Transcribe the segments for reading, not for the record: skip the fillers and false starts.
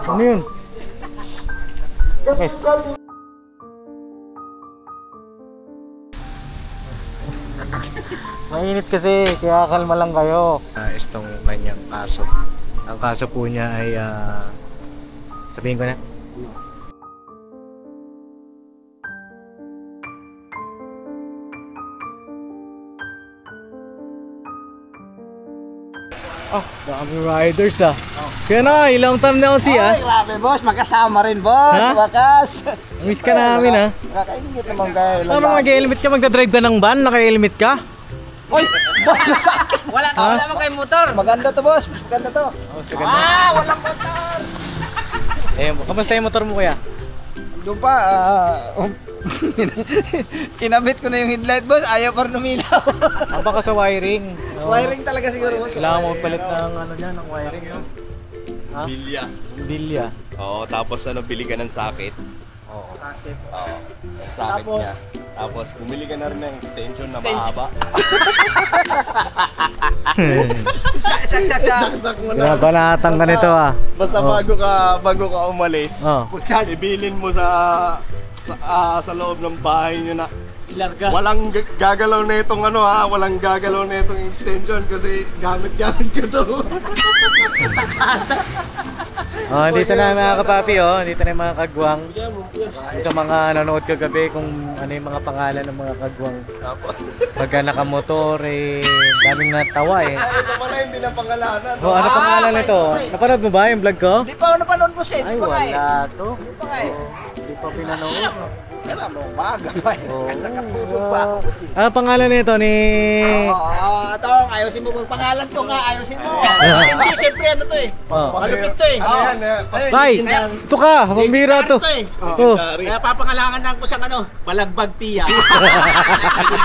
Ano yun? Okay. Mainit kasi, kaya kalma lang kayo. Itong kanyang kaso. Ang kaso po niya ay sabihin ko na. Dami riders Kaya na, ilang time na ako siya. Ay, grabe boss, magkasama rin boss, wakas. Miss ka namin Nakaingit naman kayo. Ano mag-helmet ka? Magdadrive ka ng van? Naka-helmet ka? Uy, boss, sa akin. Wala mo kay motor. Maganda to boss, maganda to. Walang motor. Kamusta yung motor mo kuya? Doon pa, kinabit ko na yung headlight boss, ayaw pa rin umilaw. Baka sa wiring. Wiring talaga siguro boss. Kailangan mo magpalit ng ng wiring Bilya. Bilya. Oo, tapos bili ka ng socket. Oo. Sakit. Oo, socket niya. Tapos bumili ka na rin ng extension na mahaba. Saksak mo na. Banatang ka nito Basta bago ka umalis, ibilin mo sa loob ng bahay nyo na walang gagalaw na itong walang gagalaw na itong extension kasi gamit ko to. Dito na mga kapapi dito na yung mga kagwang. Sa mga nanonood kagabi kung ano yung mga pangalan ng mga kagwang. Pagka nakamotor daming natawa Ito pala hindi na pangalanan. ano pangalan nito? Napanood mo ba yung vlog ko? Hindi pa ako napanood boss Ay wala to. Hindi pa pinanood. Wala mo, baga pa nakatulog pa ako boss Pangalan nito ni... Tong, ayusin mo pangalan to nga, ayusin mo. Hindi, siyempre ano to malupit to Ano yan? Bay, ito ka, pambira to. Kaya papangalangan ko siyang balagbag piya.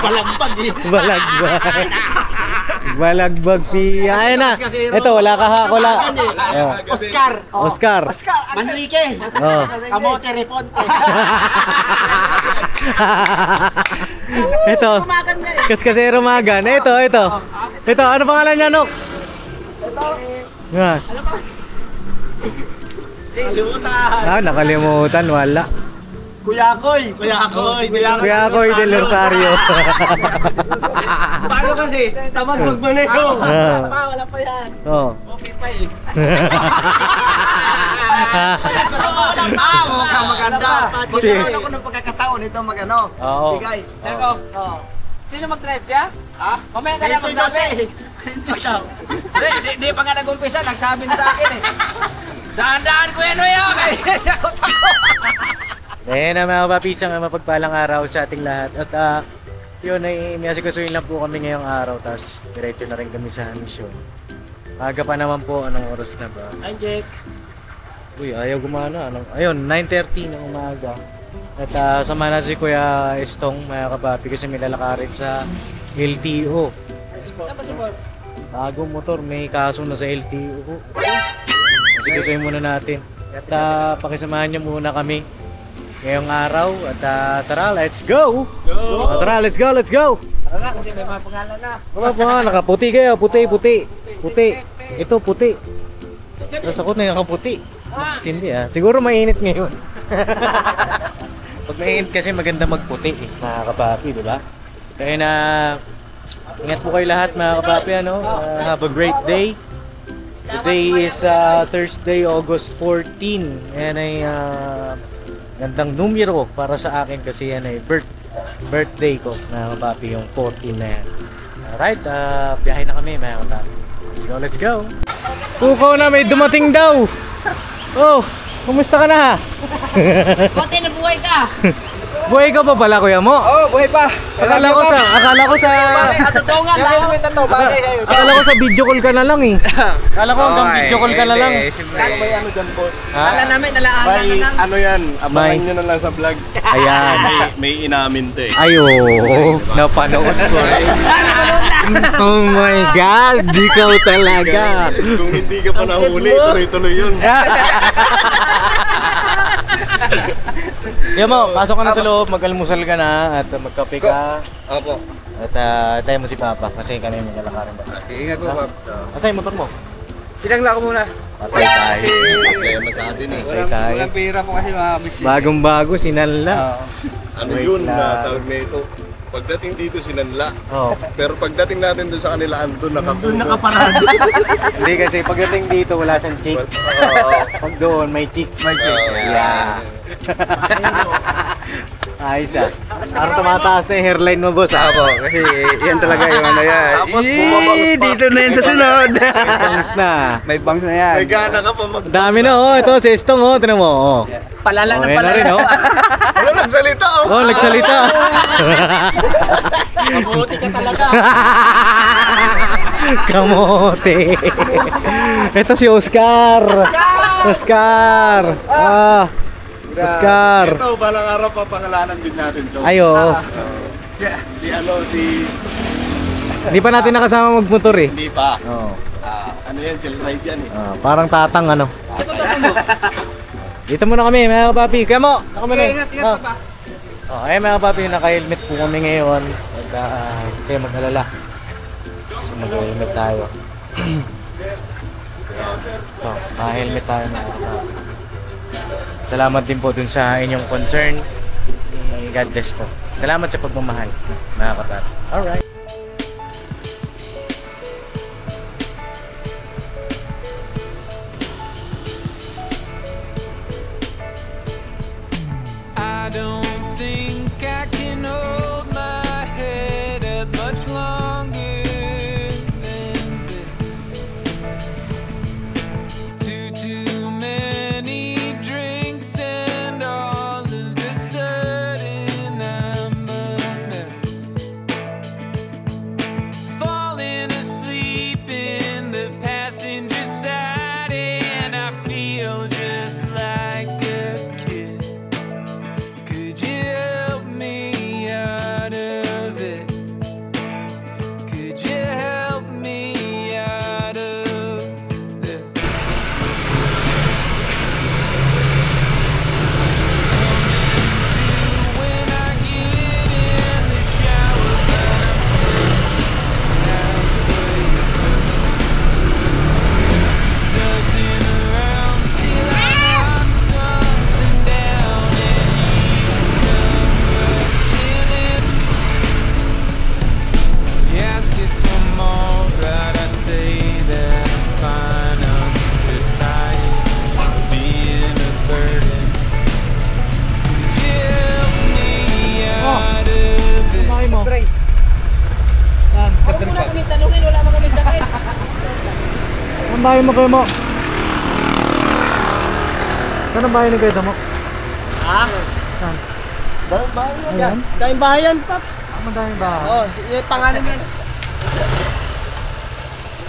Balagbag Balagbag si... Ayan na. Ito, wala ka wala. Oscar. Manrique. Kamote Reponte. Ito. Kasi rumagan. Ito. Ano pangalan niya, Nok? Yan. Nakalimutan, wala. Kuya Koy Del Rosario. Paano kasi? Tamad magmaneho. Wala pa yan. Okay pa mukhang maganda. Magkaroon ako ng pagkakataon ito bigay. Sino mag-drive siya? Mamaya ka na magsabi. Hindi pa nga nag-umpisa, nagsabi na sa akin Dahan-dahan ko yan Na mga kapapisang mapagpalang araw sa ating lahat. At yun ay iniasikasuhin lang po kami ngayong araw. Tapos diretso na rin kami sa mission. Aga pa naman po, anong oras na ba? Hi Jack. Uy, ayaw gumana. Ayun, 9:30 ng umaga. At sama na si Kuya Estong, mga kapapi, kasi may lalakarin sa LTO. Saan ba si boss? Bagong motor, may kaso na sa LTO. Asikasuhin muna natin. At pakisamahan niyo muna kami ngayong araw. At tara, let's go! Tara, let's go! Tara na kasi may mga pangalan na. Nakaputi kayo, puti. Ito, puti. Tapos ako na nakaputi. Hindi siguro mainit ngayon. Pag mainit kasi maganda magputi mga kapapi, di ba? Kaya na ingat po kayo lahat mga kapapi, have a great day. Today is Thursday, August 14. Yan ay gandang numero para sa akin kasi yan ay birthday ko mga kapapi, yung 14 na yan. Alright, biyahe na kami mga kapapi. Let's go! Pukaw na, may dumating daw! Oh, kumusta ka na Konti na buhay ka! Buhay ka pa pala, kuya mo? Oo, buhay pa. Akala ko sa Totoo nga, dahil may tato, bagay kayo. Akala ko sa video call ka na lang Akala ko hanggang video call ka na lang. May dyan, boss? Kala namin, nalaanan na lang. Yan, abangan nyo na lang sa vlog. Ayan. May inamin to Ay, oo. Napanood ko Oh my God, ikaw talaga. Kung hindi ka pa nahuli, tuloy-tuloy yun. Yan mo, pasok ka na sa loob, mag-almusal ka na at magkape ka. Opo. At tayo mo si Papa kasi kami maglalakarin ba. Ingat po, Pap. Asa yung motor mo? Sinangla ko muna. Patay tayo. Kaya masabi eh. tayo. Walang pera po kasi mga business. Bagong-bago, sinanla. Ano Wait yun lang. na tawag na ito? Pagdating dito sinanla. Oh. Pero pagdating natin doon sa kanila, andun nakapuno. Hindi kasi pagdating dito wala siyang chick. Pag doon may chick. May check. Yeah. Ayos ah. Parang tumataas na yung hairline mo, boss. Opo, kasi yan talaga yung ano yan. Tapos bumabangus pa. Dito na yan sa sunod. Bangs na. May bangs na yan. May gana ka pa Dami na oh. Ito, si Estong oh. Tinan mo oh. Palala Oh, na yan na palala. rin oh. Ano nagsalita oh? Oh, nagsalita. Mabuti ka talaga. Kamote. Ito si Oscar. Oscar. Ah. Oscar. Ito, balang araw pa pangalanan din natin to. Ayo. Si ano, si... Hindi pa natin nakasama magmotor eh. Hindi pa. Oo. Ano yan, chill ride yan eh. Parang tatang ano. Dito muna kami, mga kapapi. Kaya mo, ako muna. Ingat pa. Ayun mga kapapi, naka-helmet po kami ngayon. At kayo mag-alala. So mag-helmet tayo. Ito, naka-helmet tayo mga kapapi. Salamat din po dun sa inyong concern. God bless po. Salamat sa pagmamahal, mga kapapi. Alright. I don't think I can hold my head up much longer than this. Too many drinks and all of a sudden I'm a mess. Falling asleep in the passenger side and I feel just like a kid. Could you help me out of it? Could you help me out of this? When I get in the shower, but I'm still halfway. Searching around till I knock something down and you come rushing in. You ask if I'm alright, I say that I'm fine. I'm just tired of being a burden. Could you help me out of it? Kumain mo. Yan, Huwag mo na kami tanungin, wala mo kami sakit. ang bahay mo kayo mo. Saan ang bahay ni kayo mo? Saan? Ayan. Dahil bahayan, Pap. Ang daming bahay. Oh, yung pangalan niya.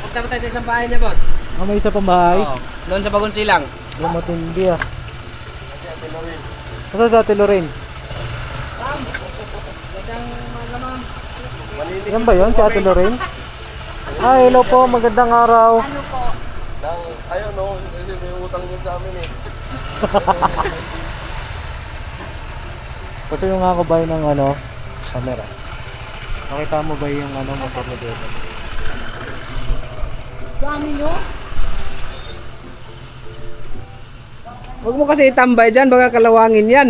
Punta na tayo sa isang bahay niya, boss. May isa pang bahay. Oo. Doon sa Bagong Silang. Yung matindi ah. Asa sa Ate Lorraine? Yan ba yun? Si Ate Lorraine? Hello po. Magandang araw. Ayaw no, kasi may utang yun sa amin eh. Kasi yung ako ba ng ano, camera. Nakita mo ba yung ano, motor na dito? Huwag mo kasi itambay dyan, baka kalawangin yan.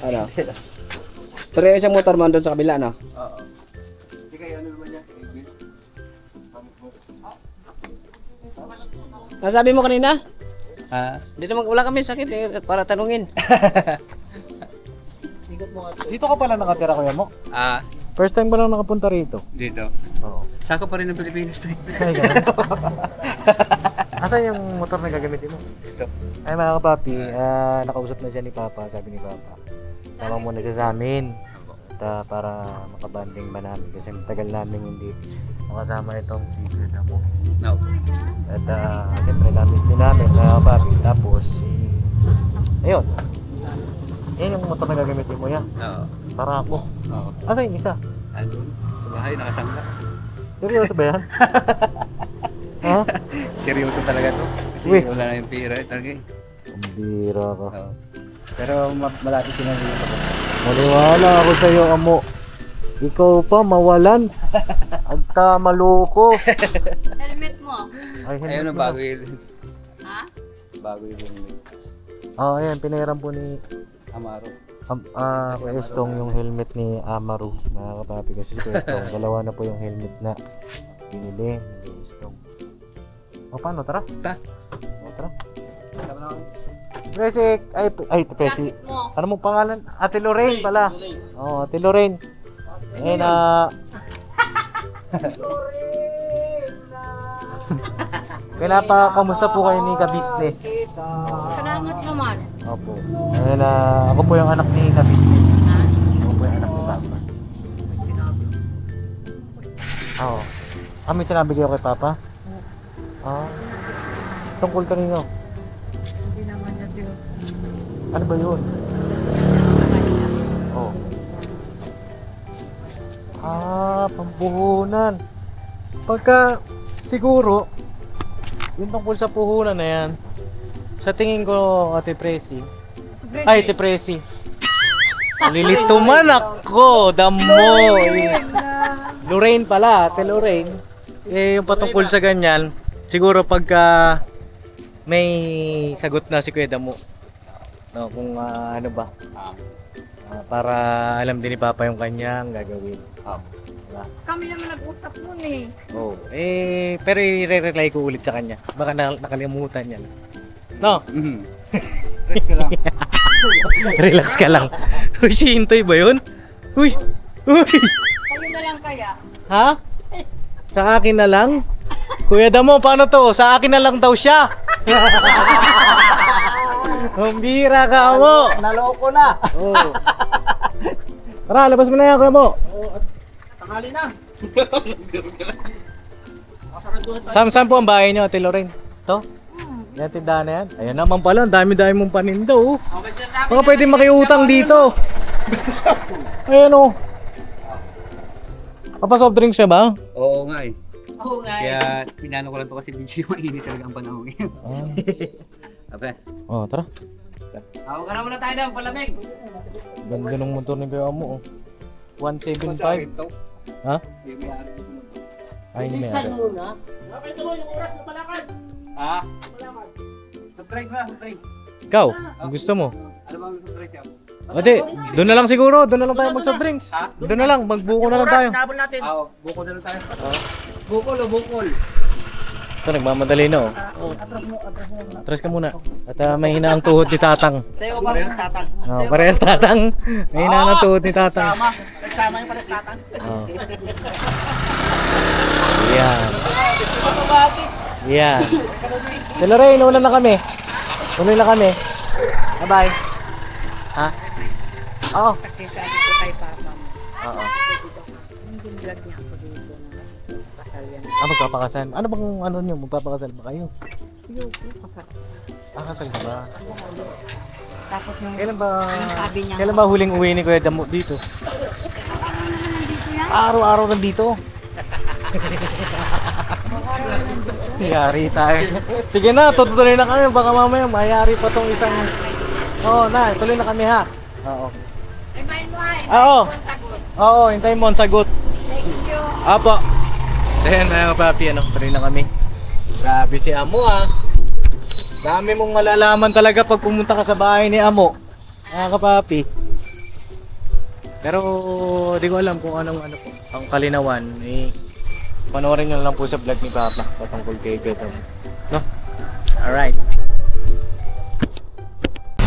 Ano? Pero yung isang motor man doon sa kabila, no? Oo. Hindi kayo ano naman yan. Nasabi mo kanina? Hindi naman, wala kami sakit eh, para tanungin. Ikot mo nga. Dito ka pala nakatira, kuya mo? First time ba lang nakapunta rito? Dito. Oo. Sako pa rin ng Pilipinas to. Ay, ganun. Asan yung motor na gagamitin mo? Dito. Ay mga kapapi, nakausap na siya ni Papa, sabi ni Papa. Sama muna siya sa amin. At, para makabanding ba namin kasi matagal namin hindi makasama itong si Kuya mo. No. At siyempre namiss din namin mga kapapi. Tapos ayun. Yan yung motor na gagamitin mo yan. Oo. Para ako. Oo. Asa yung isa? Andun. Sa bahay, nakasangla. Seryoso ba yan? Ha? Seryoso talaga to. Kasi Uy. wala na yung pera talaga eh. Ang bira ka. Oo. Pero malapit din ang dito. Maniwala ako sa'yo, amo. Ikaw pa, mawalan. Agta maloko. Helmet mo. Ay, hindi Ayun ang ko bago na. yun. Ha? Bago yun. Oo, ayan, pinahiram po ni Amaro. Kuya yung helmet ni Amaru. Mga kapapi, kasi si Kuya Estong, dalawa na po yung helmet na binili ni Kuya Estong. O, paano? Tara? O, tara. Presi, Presi. Jacket mo. Ano mong pangalan? Ate Lorraine pala. Oo, Ate Lorraine. Ayun Pinapakamusta po kayo ni Ka-Business? Salamat naman. Opo. Ayun ako po yung anak ni Ka-Business. Ha? Ako po yung anak ni Papa. Oo. May sinabi kayo kay Papa? Tungkol kanino? Hindi naman na siya. Ano ba yun? Oh. Pampuhunan. Pagka siguro yung tungkol sa puhunan na yan, sa tingin ko, Ate Presi. Ay, Ate Presi. Nalilito man ako, damo. Lorraine pala, Ate Lorraine. Yung patungkol sa ganyan, siguro pagka may sagot na si Kuya Damo. No, kung ano ba. Para alam din ni Papa yung kanyang gagawin. Kami naman nag-usap nun eh. Oh, pero i-reply ko ulit sa kanya. Baka nakalimutan niya. No? Relax ka lang. Uy, si Hintoy ba yun? Uy! Kayo na lang kaya. Ha? Sa akin na lang? Kuya Damo, paano to? Sa akin na lang daw siya. Ang bira ka mo. Naloko na. Oh. Tara, labas mo na yan, Kuya Mo. Tanghali na. Saan po ang bahay niyo, Ate Lorraine? To? Yan, tindahan na yan. Ayan naman pala, ang dami-dami mong paninda, oh. Baka pwede makiutang dito. Ayan, oh. Papasoft drinks siya ba? Oo nga eh. Oo nga. Kaya pinano ko lang to kasi medyo mainit talaga ang panahon ngayon. Ape. Oh, tara. Tawag ka na muna tayo ng palamig. Ganda ng motor ni Kuya Mo, oh. 175. Ha? Ay, hindi may ari. Nakita mo yung oras na malakad. Ha? Subscribe na, subscribe. Ikaw, ang gusto mo? Ano bang subscribe siya? Ode, doon na lang siguro. Doon na lang tayo mag-soft drinks. Doon na lang, magbuko na lang tayo. Kabol natin. Buko na lang tayo. Bukol o bukol? Ito, nagmamadali na, oh. Atras ka muna. At may hina ang tuhod ni Tatang. Sa'yo pa rin tatang. Oh, parehas Tatang. May hina ang tuhod ni Tatang. Nagsama yung pares tatang. Oh. Yan. Yan. Si Lorraine, una na kami. Tuloy na kami. Bye-bye. Ha? Oo. Kasi sabi ko kay Papa mo. Oo. Hindi vlog niya ako dito na kasal yan. Magpapakasal. Ano bang ano nyo? Magpapakasal ba kayo? Yung kasal. Kasal ka ba? Tapos nung Kailan ba? sabi niya, Kailan ba huling uwi ni Kuya Damo dito? nandito yan. Araw-araw nandito. Yari tayo. Sige na, tutuloy na kami. Baka mamaya mayari pa tong isang... Oo, na, tuloy na kami ha. Oo. Remind mo ay. Oo. Sagot. Oo, hintayin mo ang sagot. Thank you. Apo. Ayan mga kapapi, ano, tuloy na kami. Grabe si Amo ah. Dami mong malalaman talaga pag pumunta ka sa bahay ni Amo. Mga kapapi. Pero di ko alam kung anong ano po, ang kalinawan. Panoorin nyo lang po sa vlog ni Papa patungkol kay Gatom. No? Alright.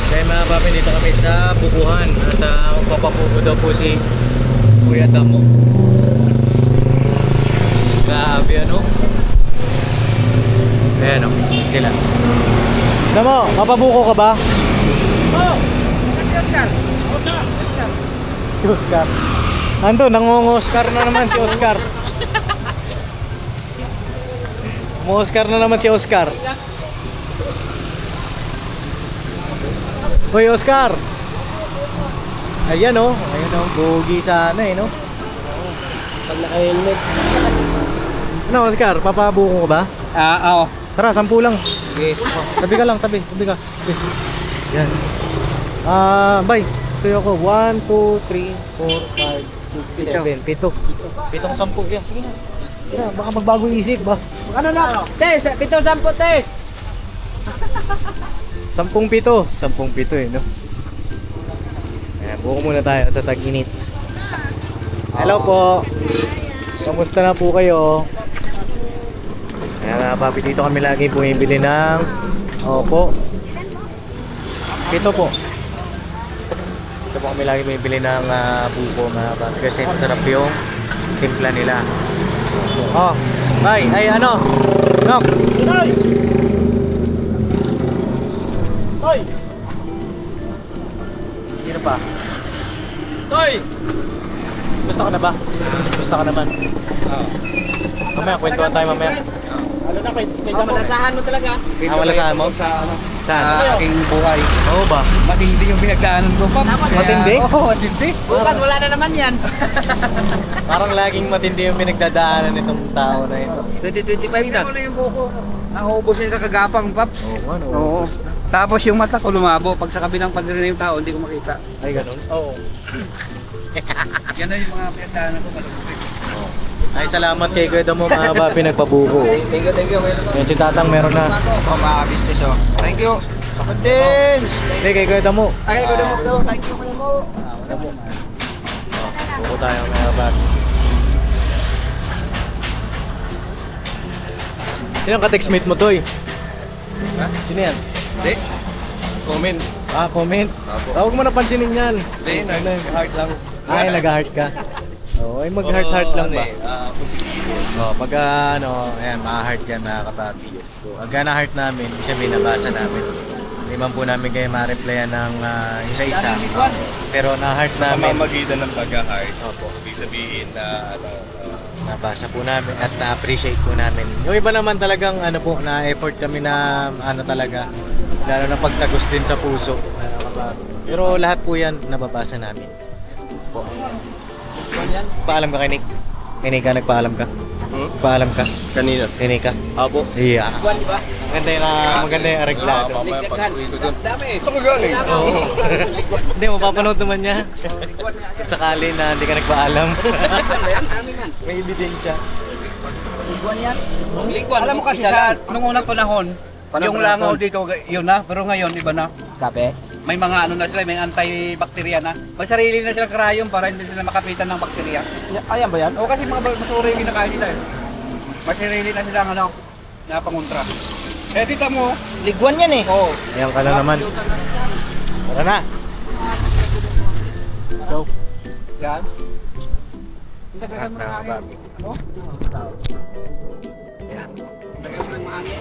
Okay mga papi, dito kami sa bubuhan at magpapapupo daw po si Kuya Damo. Grabe ano? Ayan o, sila. Damo, mapabuko ka ba? Oh! Si Oscar. Si Oscar. Ando, nangungo-Oscar na naman si Oscar. Mo-Oscar na naman si Oscar. Hoy Oscar. Ayan oh, ayun oh, bogi sana eh no. Pag naka-helmet. Ano Oscar, papabuko ka ba? Oo. Tara, 10 lang. Okay. Tabi ka lang, tabi ka. Tabi. Yan. Bay, suyo ko. 1, 2, 3, 4, 5, 6, 7, 7. Pitong 10 yan. Sige na. Sige na, baka magbago isip ba? Ano na? Te, 7-10 te. 10 pito. 10 pito eh, no? Ayan, buko muna tayo sa tag-init. Hello po. Kamusta na po kayo? Ayan, papi, dito kami lagi bumibili ng... Opo. Pito po. Dito po kami lagi bumibili ng buko mga papi. Kasi masarap yung timpla nila. Oh, bye. Ay, ano? Nok. Hoy! Hoy! Sino pa? Hoy! Gusto ka na ba? Gusto ka naman? Oo. Mamaya, kwentuhan tayo mamaya. Ano na, kay Malasahan mo talaga. Malasahan mo? Sa Saan? aking buhay. Oo ba? Matindi yung pinagdaanan ko, Paps. Matindi? Oo, matindi. Bukas wala na naman yan. Parang laging matindi yung pinagdadaanan nitong tao na ito. 2025 na. Ano na yung buko? Naubos niya sa kagapang, Paps. Oo, ano? Oo. Tapos yung mata ko lumabo. Pag sa kabilang pader na yung tao, hindi ko makita. Ay, ganun? Oo. Yan na yung mga pinagdaanan ko, malulupit. Ay, salamat kay Kuya Damo, mga papi, nagpabuko. Thank you. Yan, si Tatang meron na. Mga business, oh. Thank you. Kapatins! Hindi, kay Kuya Damo. Ay, ko daw. Thank you mo. Buko tayo, mga papi. Sino ang ka-textmate mo, Toy? Ha? Sino yan? Hindi. Comment. Comment. Huwag mo na pansinin yan. Hindi, nag-heart lang. Ay, nag-heart ka. Oo, ay mag-heart lang ba? Oh, pag ayan, ma-heart yan mga kapapi. Yes po. Pag na-heart namin, siya binabasa namin. Hindi man po namin kayo ma-replyan ng isa-isa. Pero na-heart Sa namin. pamamagitan ng pag-heart. Opo. Ibig sabihin na Nabasa po namin at na-appreciate po namin. Yung iba naman talagang po, na-effort kami na talaga. Lalo na pagtagos din sa puso. Pero lahat po yan nababasa namin. Po. Paalam ka kay Nick? Kay Nick ka, nagpaalam ka? Paalam ka? kanina. Kay Nick ka? Apo. Iya. Buwan, di ba? Maganda yung areglado. Mamaya pag-uwi ko dun. Dami. Ito ka galing. Oo. Hindi, mapapanood naman niya. At sakali na hindi ka nagpaalam. Dami man. May ebidensya. Lingwan. Alam mo kasi nung unang panahon, yung langaw dito, yun na. Pero ngayon, iba na. Sabi? May mga na sila, may antibacteria na. May sarili na silang karayom para hindi sila makapitan ng bakterya. Ayan ba yan? O kasi mga basura yung kinakain nila eh. May sarili na silang na pangontra. Eh, tita mo. Liguan yan eh. Oo. Ayan ka na naman. Tara na. Go. Yan. Dagdagan mo na Mga kain. babi. Ano? Ayan. Dagdagan mo ng mahangin.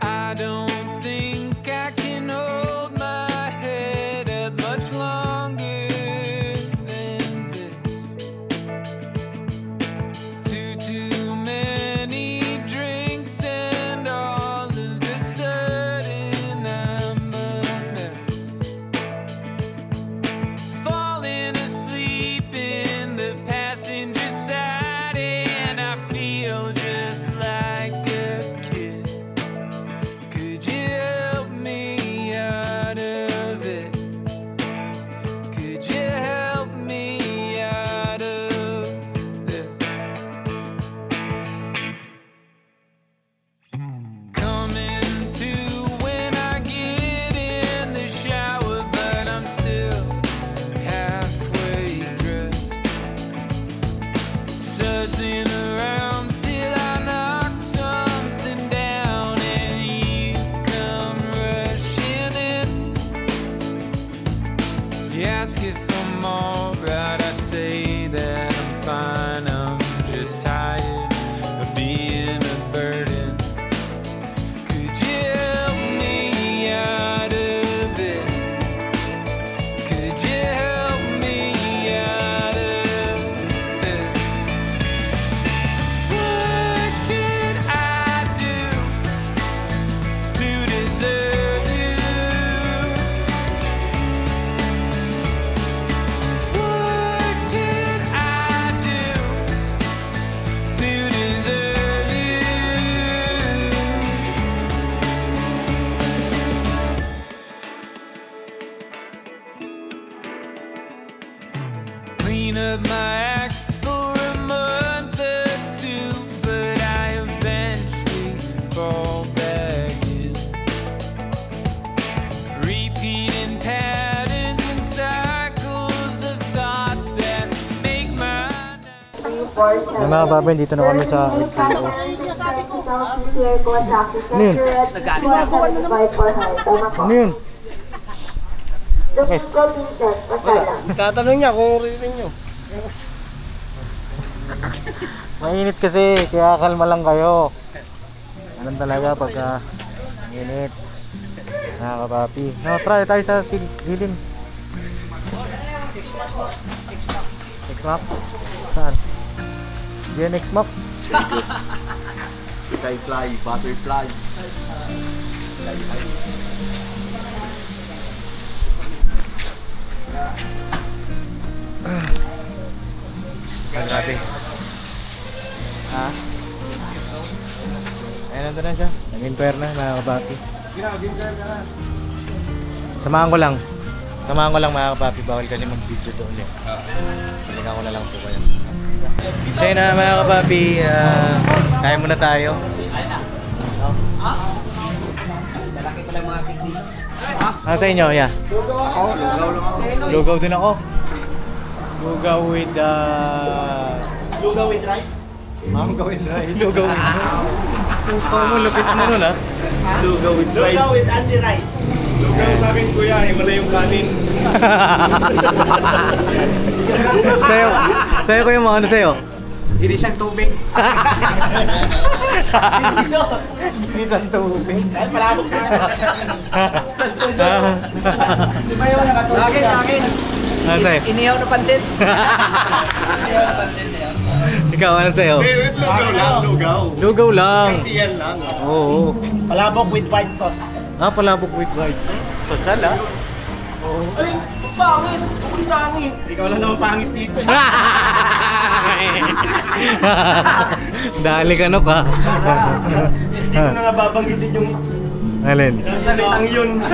I don't think I can hold my head up much longer than this. Too many drinks and all of a sudden I'm a mess. Falling asleep in the passenger side and I feel just like a kid. Could you up my act for a month or two, but I eventually fall back in, repeating patterns and cycles of thoughts that make my Yung mga babae, dito na kami sa LTO. Ano yun? Nagalit na ako. Ano yun? Tatanong niya kung rinig nyo. Mainit kasi, kaya kalma lang kayo. Ganun talaga pagka mainit. Nakakapapi. No, try tayo sa siling. X-Map? Saan? Yan X-Map? Skyfly, butterfly. Ah, grabe. Ha? Ayun, nandun na siya. Nag-inquire na, nakakapapi. Samahan ko lang mga kapapi. Bawal kasi mag-video doon eh. Balikan ko na lang po kayo. So yun na mga kapapi, kaya muna tayo. Lalaki ko lang mga cake dito. Sa inyo, yeah. Lugaw din ako. Lugaw with Lugaw with rice. Lugaw with rice. Lugaw with Lugaw mo, lupit mo nun ha. Lugaw with Andy rice. Lugaw sa amin kuya, himala yung kanin. Sa'yo ko yung mga ano sa'yo? Inisang tubig. Isang tubig. Ay, palabok sa akin. Ano sa'yo? Inihaw na pansit. Inihaw na pansit sa'yo. Ikaw, ano sa'yo? Lugaw lang, lugaw. Lugaw lang. Iyan lang. Oo. Palabok with white sauce. Palabok with white sauce. Social ah. Ay, pangit! Ang pangit! Ikaw lang naman pangit dito. Dali ka no ka. Hindi ko na nga babanggitin yung Alin? salitang yun.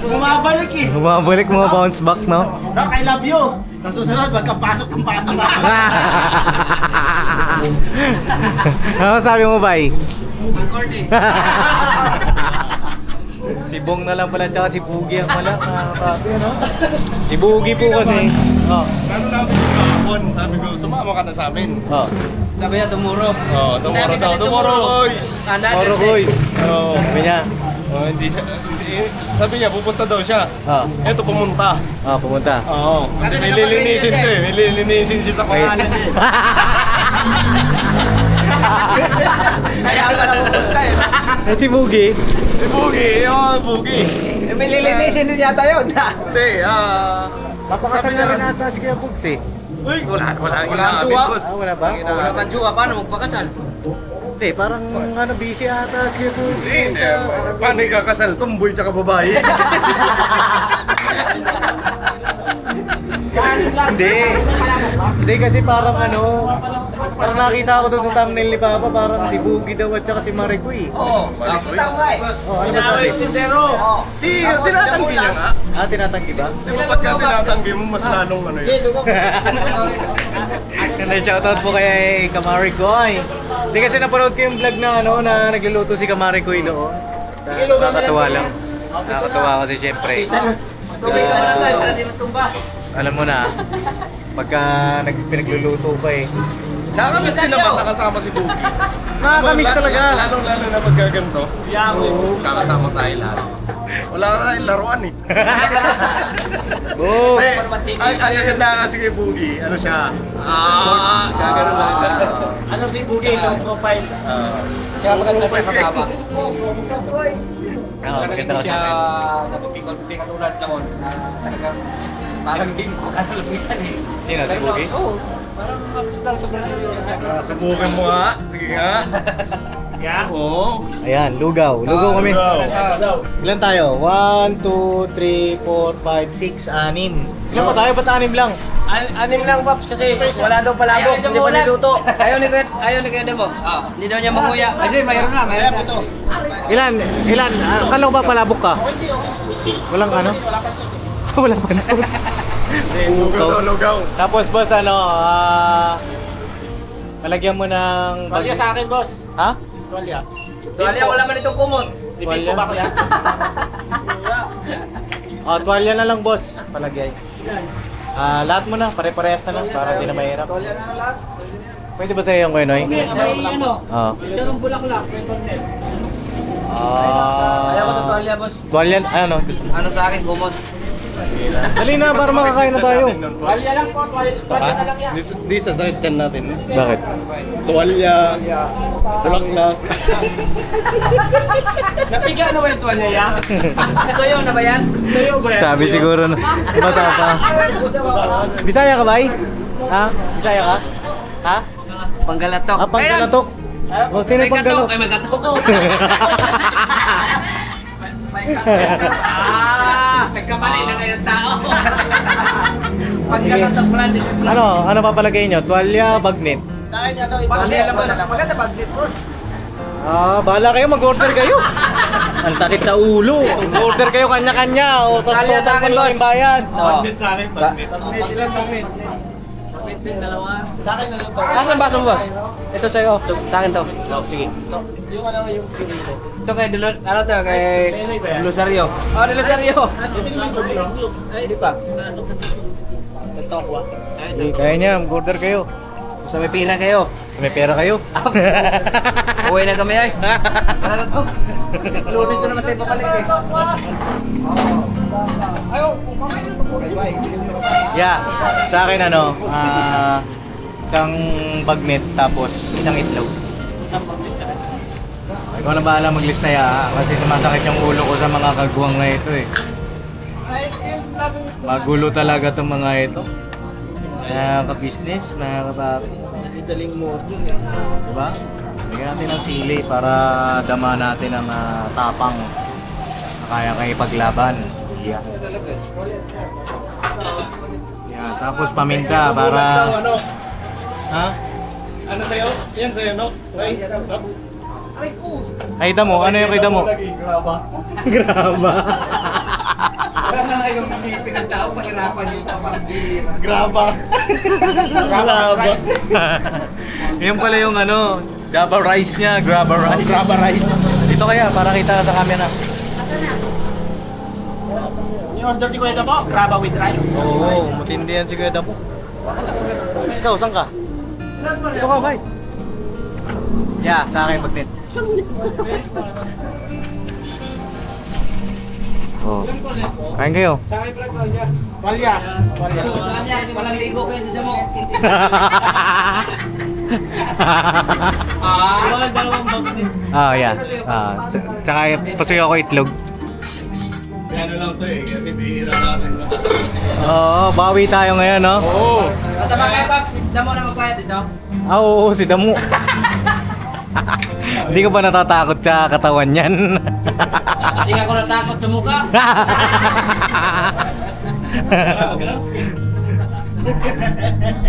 Bumabalik eh. Bumabalik mga bounce back no? Doc, I love you. Sa susunod, magkapasok ng pasok. Ano sabi mo, Bay? Mag-cord eh. Si Bong na lang pala tsaka si Bugi ang pala, mga kapapi, no? Si Bugi po kasi. Oh. Ano namin yung kahapon? Sabi ko, sumama ka na sa amin. Oh. Sabi niya, tomorrow. Oh, tomorrow daw. Tomorrow, boys! Moro boys. Oh, Sabi niya. hindi siya. Sabi niya, pupunta daw siya. Oh. Eto, pumunta. Oh, pumunta. Oo, kasi Kasi may nagpapag-race lilinisin siya ko eh. May lilinisin siya sa pangalan niya. Kaya pala pupunta eh. Eh si Bugi. Si Bugi, Bugi. May lilinisin din yata yun. Hindi, Papakasal na rin ata si Kuya Bugs eh. Uy, wala Wala ang ginamit, jowa. boss. Wala ba? Wala man jowa, paano magpakasal? Hindi, parang busy ata si Kuya Bugs. Hindi, paano ikakasal? Tumboy tsaka babae. Hindi kasi parang parang nakita ko doon sa thumbnail ni Papa, parang si Bugi daw at saka si Maricoy. Oo, nakita ko nga eh. Oh, ano ba sabi? Di, tinatanggi niya nga. Tinatanggi ba? Di ba pagka tinatanggi mo, mas lalong ano yun? Kaya shoutout po kay Kamaricoy. Hindi kasi napanood ko yung vlog na na nagluluto si Kamaricoy doon. Nakakatuwa lang. Nakakatuwa kasi syempre. Tubig ka lang guys, para di matumba. Alam mo na, pagka pinagluluto ka eh. Nakakamiss din naman nakasama si Bugi. Nakakamiss talaga. Lalong-lalo na pagkaganto. Kakasama tayo lahat. Wala ka tayong laruan eh. Oh! Ang ganda kasi kay Bugi, ano siya? Gagano lang siya. Ano si Bugi? Low profile. Kaya maganda tayo makaba. Maganda ka sa akin. Napipikon-pikon katulad naman. Talagang parang hindi mo kakalapitan eh. Sino, si Bugi? Oo. Parang kapital ko na Subukan mo nga. Sige nga. Yeah? Oo. Ayan, lugaw. Lugaw kami. Lugaw. Ilan tayo? 1, 2, 3, 4, 5, 6, 6. Ilan pa tayo? Ba't 6 lang? Anim lang, Pops, kasi wala daw palabok, hindi pa niluto. Ayaw ni Kuya Demo. Hindi daw niya manguya. Hindi, mayroon na. Ilan? Akala ko ba palabok ka? Walang ano? Wala pang susi. Walang pansos. Lugaw to, lugaw. Tapos boss, ano, palagyan mo ng... Tuwalya sa akin, boss. Ha? Tuwalya. Tuwalya, wala man itong kumot. Ibig ko ba kuya? Oh, tuwalya na lang boss, palagay. Lahat mo na, pare-parehas na lang para di na mahirap. Tuwalya na lahat. Pwede ba sa'yo yung kuya, Noy? Oo. Yung bulaklak, may cornet. Ayaw ko sa tuwalya, boss. Tuwalya, ano? Gusto mo? Ano sa akin, kumot. Dali na, para makakain na tayo. Tuwalya lang po, tuwalya na lang yan. Di sasakit kan natin. Bakit? Tuwalya, bulaklak. Napiga na ba yung tuwalya yan? Tuyo na ba yan? Tayo ba yan? Sabi siguro na, bata pa. Bisaya ka ba, ay? Ha? Bisaya ka? Ha? Panggalatok. Pangkalatok? O, sino May katok. pangkalok? Ay, may katok. Nagkamali na kayo ng tao. Panggalatok pala. Ano papalagay nyo? Tuwalya, bagnet? Sa akin yan daw, Tuwalya lang, boss. Maganda bagnet, boss. Bahala kayo, mag-order kayo. Ang sakit sa ulo. Mag-order kayo kanya-kanya. O, tapos Tuwalya sa akin, boss. yung bayad. Bagnet sa akin, bagnet. Bagnet ilan sa akin? Bagnet din, dalawa. Sa akin na lang to. Asan baso mo, boss? Ito sa'yo. Sa akin to. Oh, sige. Yung ano, yung pinito. Ito kay ano to? Kay Lusario. Oh, Lusario. Ay, di pa. Ito ko. Kaya niya, mag-order kayo. Basta may pira kayo. May pera kayo. Uwi na kami ay. Ano na to? Lunes na naman tayo papalik eh. Ayaw, kumakain na ito po. Yeah, sa akin ano, isang bagnet tapos isang itlog. Ikaw na bahala maglista ya, kasi sumasakit yung ulo ko sa mga kagwang na ito eh. Magulo talaga itong mga ito. Ka-business, nakakatabi. Daling mo. Diba? Bigyan natin ng sili para dama natin ang tapang na kaya kayo ipaglaban. Yeah. Yeah, tapos paminta para... Ano? Ha? Ano sa'yo? Yan sa'yo, no? Right? Kay Damo, ano yung kay Damo? Lagi, graba. Graba. Wala na ngayong pinagtao, pahirapan yung pamambira. Graba. Graba. Yan pala yung ano, Java rice niya, Graba rice. Graba rice. Dito kaya, para kita sa camera. Yung order ni Kuya Damo, graba with rice. Oo, matindi yan si Kuya Damo. Ikaw, saan ka? Dito ka, bay. Yeah, sa akin magnet. Oh. Kain kayo. Tuwalya. Tuwalya kasi walang ligo kayo sa damo. Mga dalawang bagnet. Yan. Tsaka pasuyo ako itlog. Ano lang to eh, kasi bihira natin. Oo, bawi tayo ngayon, no? Oo. Kasama kayo, Pops. Damo na magbayad dito. Oo, si Damo. Hindi ka ba natatakot sa katawan yan? Hindi ako natakot sa mukha.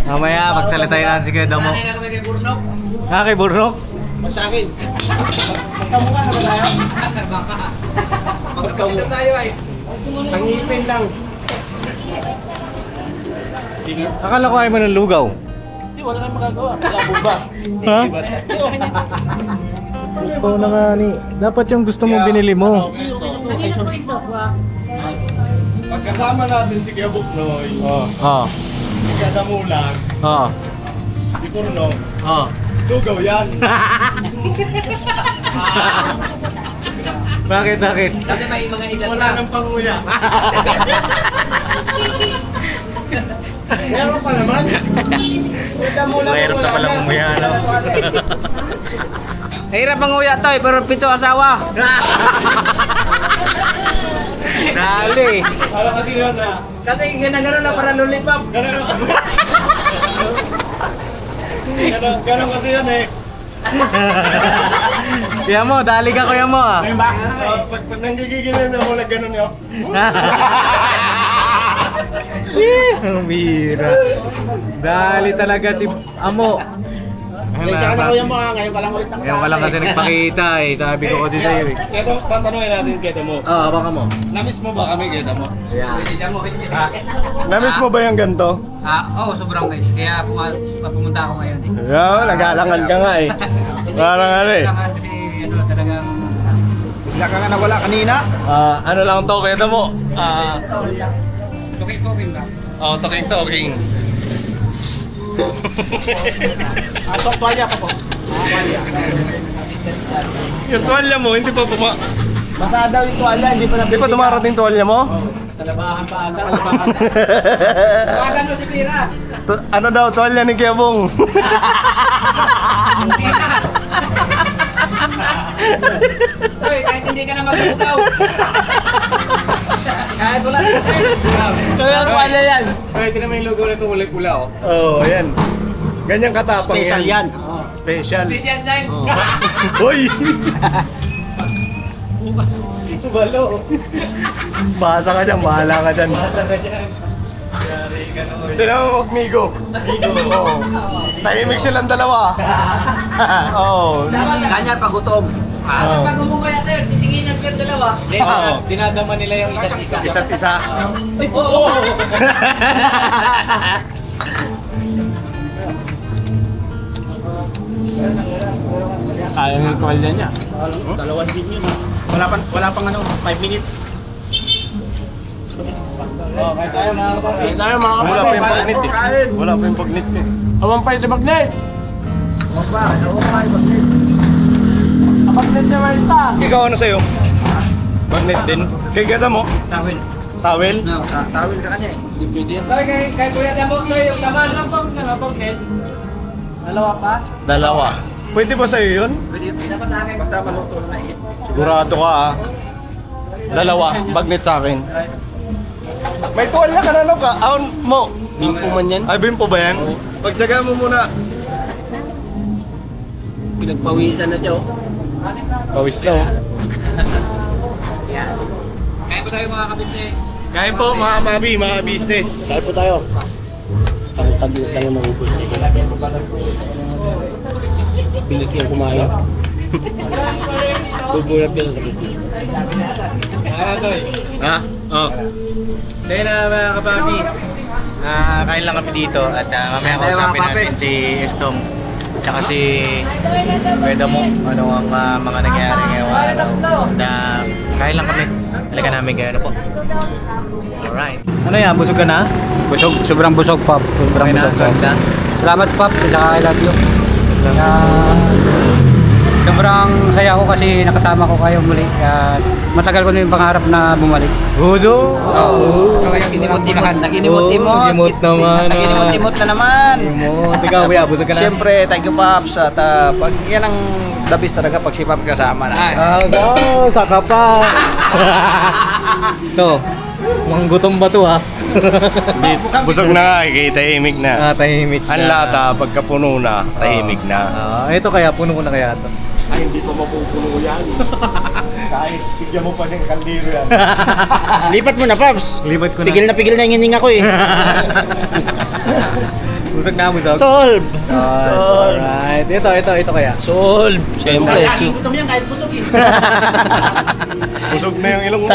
Mamaya, pagsalitay natin si Kuya Damo. Sanay na kami kay Burnok. Kay Burnok? Sa akin. Magkamukha na ba tayo? Magkamukha tayo ay. Sangipin lang. Akala ko ayaw mo ng lugaw. Hindi, wala nang magagawa. Labo ba? Ha? Hindi, okay na. Ikaw na nga ni. Dapat yung gusto mo binili mo. Kanina po ito, Pagkasama natin si Kuya Buknoy, Oo. si Kuya Damulag, Oo. si Purno, Oo. lugaw yan. Bakit? Kasi may mga edad Wala na. nang panguya. Meron pa naman. Mahirap na pala umuya, no? Hirap ang uya to eh, pero 7 asawa. Dali. Alam kasi yun na. Kasi ganun na para lollipop. Ganon kasi yun eh. Kuya mo, dali ka kuya mo ah. Pag nanggigigil na wala ganon yun. Ang bira. Dali talaga si Amo. Kaya na kuya mo ngayon ka lang ulit nakasama. Ngayon ka lang kasi nagpakita eh. Sabi ko kasi sa'yo eh. Keto, tatanungin natin Keto mo. Oo, baka mo. Namiss mo ba kami Keto mo? Yeah. Namiss mo ba yung ganito? Oo, sobrang guys. Kaya pumunta ako ngayon eh. Yeah, nag-aalangan ka nga eh. Parang ano eh. Kasi ano talagang bigla ka nga nawala kanina. Ano lang to Keto mo? Tuking lang. Talking. Atong tuwalya pa po. Yung tuwalya mo, hindi pa Basa daw yung tuwalya, hindi pa Hindi pa dumarating tuwalya mo? Sa labahan pa aga. Tawagan mo si Pira. Ano daw, tuwalya ni Kebong? Hoy, kahit hindi ka na magbugaw. Kahit wala ka kasi. Kaya tuwalya yan. Ay, ito naman yung logo na ito, kulay pula oh. Oo, yan. Ganyan katapang Special yan. Special. Special child. Hoy! Balo. Basa ka dyan, bahala ka dyan. Tinawag mo, Migo. Oo. Tahimik silang dalawa. Oo. Ganyan pag gutom. Pag umukaya tayo, titinginan ka yung dalawa. Dinadama nila yung isa't isa. Isa't isa. Oo. Kaya ng tuwalya niya. Dalawang din yun. Wala pang ano, 5 minutes. Kaya tayo mga kapatid. Wala pa yung pagnit eh. Wala pa yung pagnit eh. Awang pa yung si Magnet. Magnet niya Marita. Ikaw ano sa'yo? Magnet din. Kaya gata mo? Tawin. Tawel? Tawin ka kanya eh. Hindi pwede. Hoy, kay Kuya Damo to yung laman. Dalawa. Pwede ba sa'yo yun? Dapat sa akin. Basta maluto na eh. Sigurado ka ah. Dalawa. Magnet sa akin. May tuwalya ka na no ka? Aon mo. Bimpo man yan. Ay, bimpo ba yan? Pagtsaga mo muna. Pinagpawisan na siya oh. Pawis na oh. Kaya po tayo mga kapitne. Kain po mga mabi, mga business. Kaya po tayo. Taglit tayo maubos. Bilis yung kumain. Bubulat yun. Ha? Oh. So yun na mga kapapi. Kain lang kami dito at mamaya kausapin natin si Estong. Tsaka si Kuya mo. Ano ang mga nangyari ngayong araw. Na kain lang kami. Talaga namin kayo na po. Alright. Ano yan? Busog ka na? Busog, sobrang busog Pop. Sobrang Okay na? busog. Solve na? Salamat Pop, tsaka I love you. Sobrang saya ko kasi nakasama ko kayo muli. Matagal ko na yung pangarap na bumalik. Buzo! Nakinimot-imot. Nakinimot naman. Nakinimot-imot na naman. Nakinimot. Ikaw, Kuya, busog ka na? Siyempre, thank you Pops. At pag yan ang the best talaga pag si Pop kasama na. Saka pa! Ito, mukhang gutom ba to ha? Busog na nga, tahimik na. Tahimik na. Ang lata, pagkapuno na, tahimik na. Ito kaya, puno ko na kaya ito. Ay, hindi pa mapupuno yan. Kahit bigyan mo pa siyang kaldero yan. Lipat mo na Pops. Lipat ko na. Pigil na yung hininga ko eh. Busog na, busog. Solve! Alright. Ito kaya. Solve! Siyempre. Busog na yung ilong mo.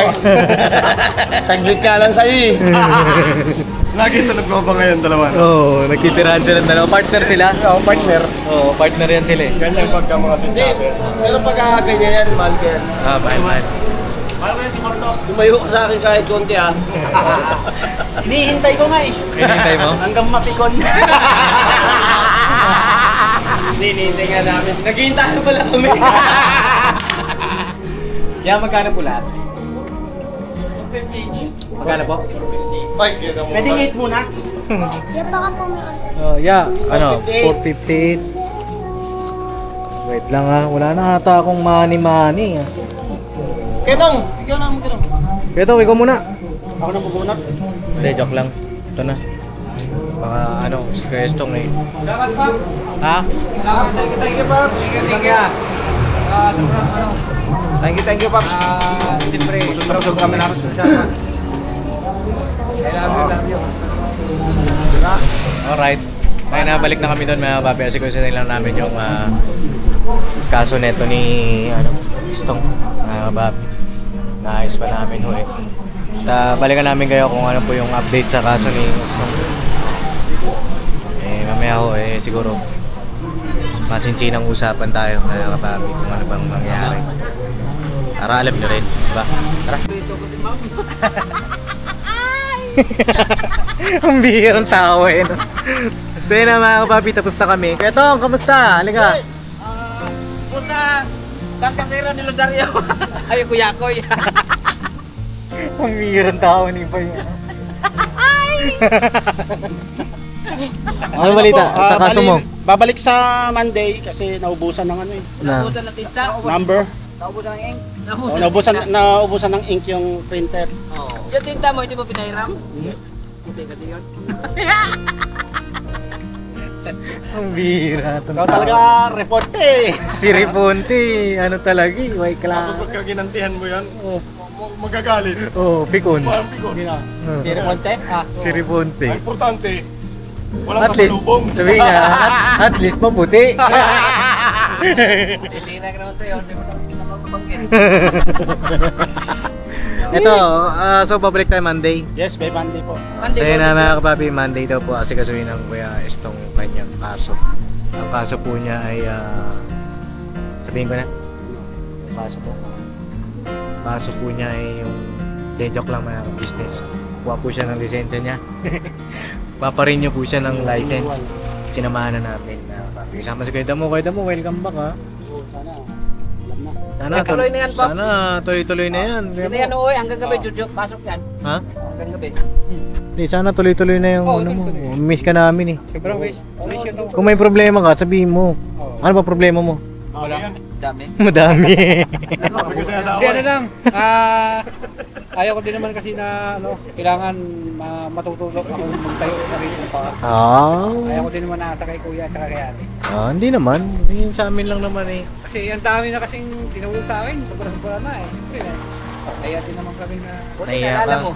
Saglit ka lang sa'yo eh. Lagi ito nagbawa ngayon dalawa. Oo, nagkitirahan sila ng dalawa. Partner sila. Oo, partner. Oo, partner yan sila eh. Ganyan pagka mga sundalo. Pero pag ganyan yan, mahal ka yan. Bye. Tumayo ka sa akin kahit konti ah. Hinihintay ko nga eh. Hinihintay mo? Hanggang mapikon. Hinihintay nga namin. Naghihintay pala kami. Yan, magkano po lahat? Magkano po? Ay, kita mo. Medicate muna. Ano, 450. Wait lang ha, wala na ata akong money. Ketong! Ikaw na mo ketong. Ito, ikaw muna. Ako na pupunap. Hindi, joke lang. Ito na. Baka ano, si Kwestong eh. Dapat pa. Ha? Thank you Pops. Thank you Pops. Siyempre, busog kami na. Alright. Kaya nabalik na kami doon mga kapapi. Kasi gusto lang namin yung kaso neto ni Stong mga kapapi. Naayos pa namin ho eh. Balikan namin kayo kung ano po yung update sa kaso ni Stong. Mamaya ho siguro masinsinang usapan tayo mga kapapi kung ano bang mangyayari. Para alam nyo rin, diba? Tara. Dito ko si ma'am. Ang bihirang tao no? So yun na mga kapapi, tapos na kami. Kaya Tong, kamusta? Halika. Pusta! Tas kasero ni Rosario. Ay, kuya-koy. Ang bihirang tao ni Boy. Ano balita sa kaso mo? Babalik sa Monday kasi naubusan ng ano eh. Naubusan ng tinta. Number. Naubusan ng ink. Naubusan ng ink yung printer. Yung tinta mo, hindi mo pinahiram? Hindi kasi yun. Ang bihira. Ikaw talaga reporte. Si Riponte, ano talaga eh, way Tapos kla. pagka ginantihan mo yan, magagalit. Oh, pikon. Parang pikon. Hindi reporte? Si Riponte. Ang importante, walang At least, kasalubong. sabihin niya, at least maputi. Hindi na naman tayo, hindi mo na mabanggit. Ito, so babalik tayo Monday. Yes, by Monday po. So yun na mga kapapi, Monday daw po kasi kasuhin ng Kuya Estong kanyang kaso. Ang kaso po niya ay, sabihin ko na, yung kaso po niya ay yung joke lang mga business. Kuha po siya ng lisensya niya. Paparenew po siya ng license. Sinamahan na namin mga kapapi. Kasama si Kuya Damo, welcome back ha. Sana Tuloy na yan, Pops. Sana tuloy-tuloy na yan. Hindi yan uwi, hanggang gabi, Jojo, pasok yan. Ha? Hanggang gabi. Hindi, sana tuloy-tuloy na yung ano mo. Miss ka namin eh. Sobrang wish yun to. Kung may problema ka, sabihin mo. Ano ba problema mo? Wala yan. Dami. Madami. Sabi ko sa asawa. Hindi, ano lang. Ayaw ko din naman kasi na kailangan matutulog ako magtayo sa rin pa. Ayaw ko din naman nasa kay kuya at kay ate. Hindi naman. Yung sa amin lang naman eh. Kasi ang dami na kasing tinulog sa akin. Sobra-sobra na eh. Siyempre kaya din naman kami na... Nahiya Naalala ka. mo.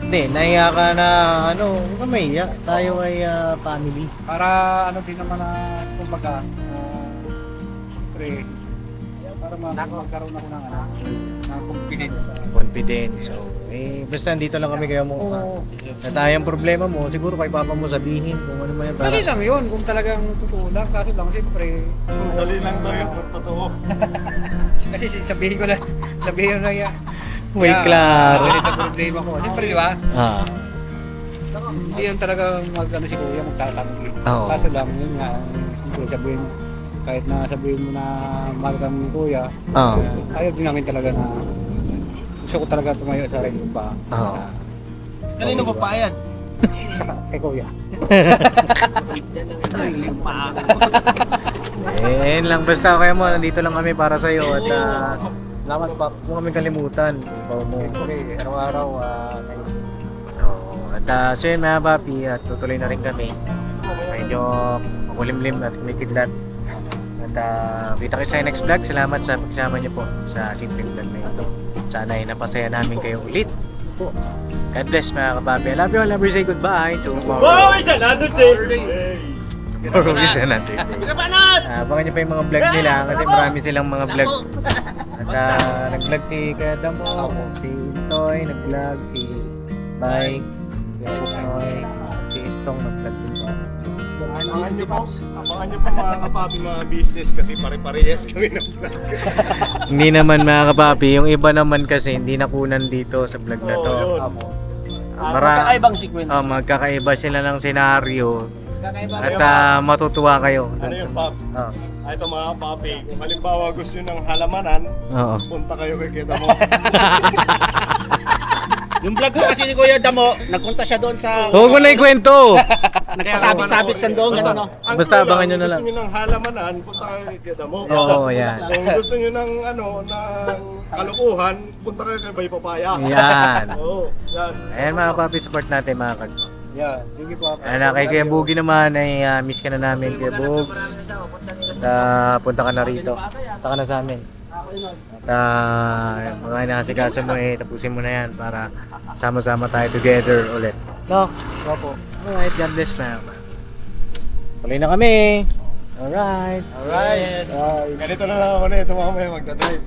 Hindi, nahiya ka na huwag ka mahiya. Tayo ay family. Para ano din naman na kumbaga, siyempre, para magkaroon ako ng ng Confidence. So, basta dito lang kami kayo mo. Na tayong problema mo, siguro kay papa mo sabihin kung ano man yan. Dali lang yun, kung talagang totoo lang. Kaso lang, siyempre, Dali lang daw yung totoo. kasi sabihin ko na yan. Way klaro. Ganito problema ko. Siyempre, di ba? Hindi yan talaga si kuya magtatanggol. Oo. Kaso lang, yun nga, siyempre sabihin, kahit na sabihin mo na mahal kang kuya, ayaw din namin talaga na gusto ko talaga tumayo sa rin pa. Kanino pa payad? Sa kay kuya. Yun lang, basta kaya mo, nandito lang kami para sa'yo at salamat pa, huwag kami kalimutan. Ibaw mo. Siyempre, araw-araw, At so yun mga papi, at tutuloy na rin kami. Medyo makulimlim at kumikidlat. At kita kayo sa next vlog. Salamat sa pagsama niyo po sa simpleng vlog na ito. Sana ay napasaya namin kayo ulit po. God bless mga kapapi. I love you all. Never say goodbye. Tomorrow. Wow, it's another day! Tomorrow is another day. Abangan niyo pa yung mga vlog nila kasi marami silang mga vlog. At nag-vlog si Kuya Damo, si Toy, nag-vlog si Mike, si Toy, si Stong nag-vlog din po. Abangan nyo po mga kapapi mga business kasi pare-parehas kami ng vlog. Hindi naman mga kapapi, yung iba naman kasi hindi nakunan dito sa vlog na to. magkakaibang sequence. Magkakaiba sila ng senaryo Kakaiba. at matutuwa kayo. Ano yung Pops? Oh. Ito mga papi, kung halimbawa gusto nyo ng halamanan, Oo. punta kayo kay Kuya Damo. Yung vlog ko kasi ni Kuya Damo, nagpunta siya doon sa... Huwag mo na ikwento! Nagpasabit-sabit siya doon, Basta, gano'n. ang Basta clue abangan nyo na Gusto lang. nyo ng halamanan, punta kayo kay Kuya Damo. Oo, yan. Kung gusto nyo ng ng kalukuhan, punta kayo kay Bay Papaya. Yan. Oo, yan. Ayan mga papi, support natin mga kagpo. Yeah, sige po. Kay Kuya Bugi naman ay miss ka na namin Kuya Bugs. At punta ka na rito. Punta ka na sa amin. At mga inasikaso mo tapusin mo na yan para sama-sama tayo together ulit. No? Opo. Alright, God bless mga Tuloy na kami. Alright. Alright. Ganito na lang ako na ito mamaya magdadrive.